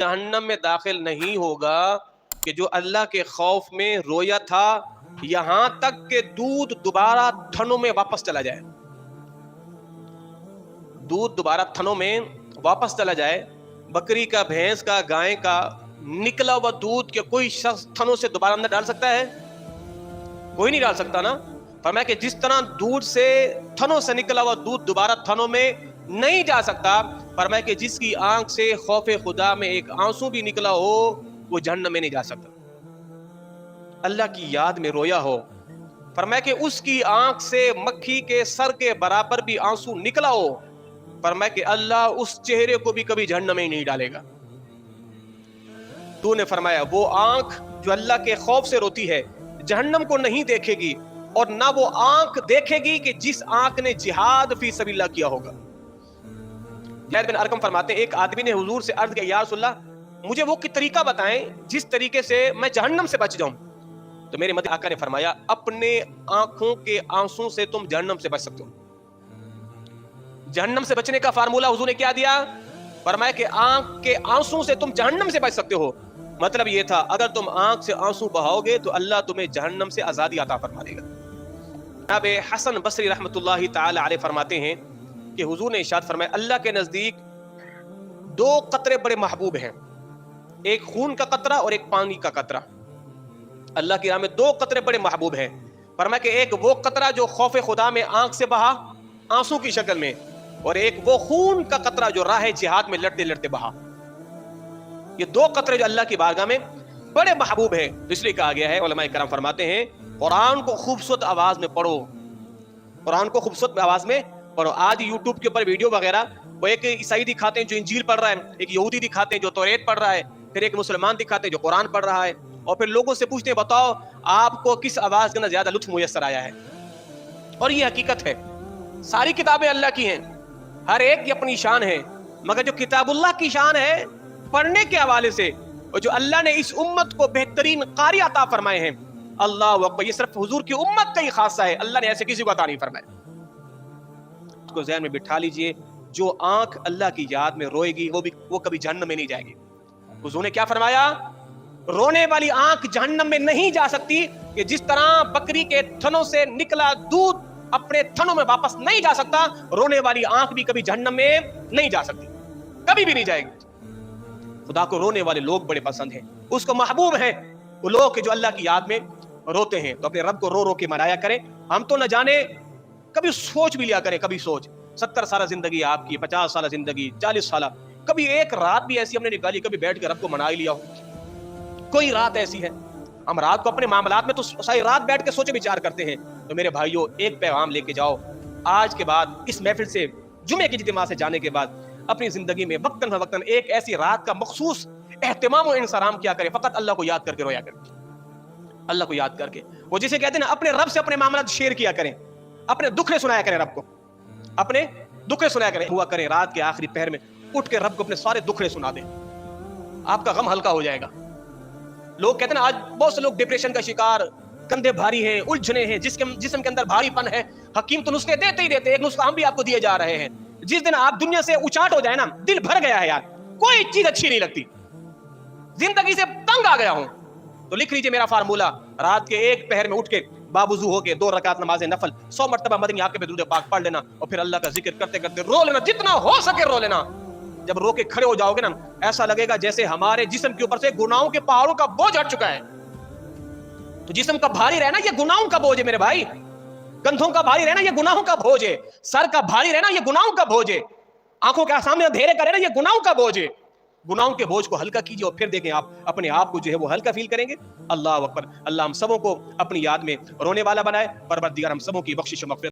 जहन्नम में दाखिल नहीं होगा कि जो अल्लाह के खौफ में रोया था, यहां तक कि दूध दोबारा थनों में वापस चला जाए, दूध दोबारा थनों में वापस चला जाए। बकरी का, भैंस का, गाय का निकला हुआ दूध के कोई शख्स थनों से दोबारा अंदर डाल सकता है? कोई नहीं डाल सकता ना। फरमाया कि जिस तरह दूध से, थनों से निकला हुआ दूध दोबारा थनों में नहीं जा सकता, फरमाया कि जिसकी आंख से खौफे खुदा में एक आंसू भी निकला हो, वो जहन्नम में नहीं जा सकता। अल्लाह की याद में रोया हो, फरमाया कि उसकी आंख से मक्खी के सर के बराबर भी आंसू निकला हो, फरमाया कि अल्लाह उस चेहरे को भी कभी जहन्नम में नहीं डालेगा। तूने फरमाया वो आंख जो अल्लाह के खौफ से रोती है जहन्नम को नहीं देखेगी, और ना वो आंख देखेगी कि जिस आंख ने जिहाद फी सबिल्लाह किया होगा। ज़ैद बिन अरकम फरमाते हैं, एक आदमी ने हुजूर से अर्ज किया, या रसूलल्लाह, मुझे वो तरीका बताएं जिस तरीके से मैं जहन्नम से बच जाऊं। तो मेरे मदीने आका ने फरमाया, अपने आंखों के आंसू से तुम जहन्नम से बच सकते हो। जहन्नम से बचने का फार्मूला हुजूर ने क्या दिया? फरमाया कि आंख के आंसू से तुम जहन्नम से बच सकते हो। मतलब ये था, अगर तुम आंख से आंसू बहाओगे तो अल्लाह तुम्हें जहन्नम से आजादी अता फरमा देगा। जनाब हसन बसरी रहमतुल्लाहि ताला अलैह फरमाते हैं कि हुजूर ने इरशाद फरमाया, अल्लाह के नजदीक दो कतरे बड़े महबूब हैं, एक खून का कतरा और एक पानी का कतरा। अल्लाह की राह में दो कतरे बड़े महबूब हैं। फरमाया कि एक वो कतरा जो खौफ खुदा में आंख से बहा आंसू की शक्ल में, और एक वो खून का कतरा जो राह जिहाद में लड़ते लड़ते बहा। ये दो कतरे जो अल्लाह की बारगाह में बड़े महबूब हैं, इसलिए कहा गया है, उलमाए करम फरमाते हैं, कुरान को खूबसूरत आवाज में पढ़ो, कुरान को खूबसूरत आवाज में पढ़ो। आज यूट्यूब के ऊपर वीडियो वगैरह, वो एक ईसाई दिखाते हैं जो इंजील पढ़ रहा है, एक यहूदी दिखाते हैं जो तौरेत पढ़ रहा है, फिर एक मुसलमान दिखाते हैं जो कुरान पढ़ रहा है, और फिर लोगों से पूछते हैं, बताओ आपको किस आवाज के अंदर ज्यादा लुत्फ मुयस्सर आया है। और ये हकीकत है, सारी किताबें अल्लाह की हैं, हर एक की अपनी शान है, मगर जो किताबुल्लाह की शान है पढ़ने के हवाले से, और जो अल्लाह ने इस उम्मत को बेहतरीन कारी अता फरमाए हैं, अल्लाह अकबर, ये सिर्फ हुजूर की उम्मत का ही खासा है, अल्लाह ने ऐसे किसी को अता नहीं फरमाया। उसको ज़हन में बिठा लीजिए, जो आंख अल्लाह की याद में रोएगी वो कभी जहन्नम में नहीं जाएगी। हुजूर ने क्या फरमाया? रोने वाली आंख जहन्नम में नहीं जा सकती, कि जिस तरह बकरी के थनों से निकला दूध अपने थनों में वापस नहीं जा सकता, रोने वाली आंख भी कभी जहन्नम में नहीं जा सकती, कभी भी नहीं जाएगी। खुदा को रोने वाले लोग बड़े पसंद हैं, उसको महबूब हैं वो लोग जो अल्लाह की याद में रोते हैं। तो अपने रब को रो रो के मनाया करें। हम तो न जाने, कभी सोच भी लिया करें, कभी सोच 70 साल जिंदगी आपकी, 50 साल जिंदगी, 40 साल, कभी एक रात भी ऐसी हमने निकाली, कभी बैठ के रब को मना ही लिया हो? कोई रात ऐसी है? हम रात को अपने मामलात में तो सारी रात बैठ के सोचे विचार करते हैं। तो मेरे भाइयों, एक पैगाम लेके जाओ आज के बाद, इस महफिल से, जुमे की इज्तिमा से जाने के बाद, अपनी जिंदगी में वक्तन फवक्तन एक ऐसी रात का मखसूस एहतिमाम और इंसराम किया करें, फकत अल्लाह को याद करके रोया करें, अल्लाह को याद करके। वो जिसे कहते हैं ना, अपने रब से अपने मामला शेयर किया करें, अपने दुखड़े सुनाया करें रब को, अपने दुखड़े सुनाया करें, हुआ करें रात के आखिरी पहर में उठ के रब को अपने सारे दुखड़े सुना दें, आपका गम हल्का हो जाएगा। लोग कहते हैं ना, आज बहुत से लोग डिप्रेशन का शिकार, कंधे भारी हैं, उलझने हैं, जिस्म के अंदर भारीपन है, हकीम तो नुस्खे देते ही देते, एक नुस्खा हम भी आपको दिए जा रहे हैं। जिस दिन आप दुनिया से उचाट हो जाए ना, दिल भर गया है यार, कोई चीज अच्छी नहीं लगती, जिंदगी से तंग आ गया हूं, तो लिख लीजिए मेरा फार्मूला, रात के एक पहर में उठ के बावुज़ू होके 2 रकात नमाज नफल 100 मरतबा मदनी आपके पे दुरूद पाक पढ़ लेना, और फिर अल्लाह का जिक्र करते करते रो लेना, जितना हो सके रो लेना। जब रो के खड़े हो जाओगे ना, ऐसा लगेगा जैसे हमारे जिस्म के ऊपर से गुनाहों के पहाड़ों का बोझ हट चुका है। तो जिस्म का भारी रहना ये गुनाहों का बोझ है मेरे भाई, कंधों का भारी रहना ये गुनाहों का बोझ है, सर का भारी रहना ये गुनाहों का बोझ है, आंखों के सामने अंधेरे का रहना ये गुनाहों का बोझ है। गुनाहों के बोझ को हल्का कीजिए, और फिर देखें आप अपने आप को जो है वो हल्का फील करेंगे। अल्लाह अकबर। अल्लाह हम सबों को अपनी याद में रोने वाला बनाए। परवरदिगार हम सबों की बख्शिश और मग़फ़िरत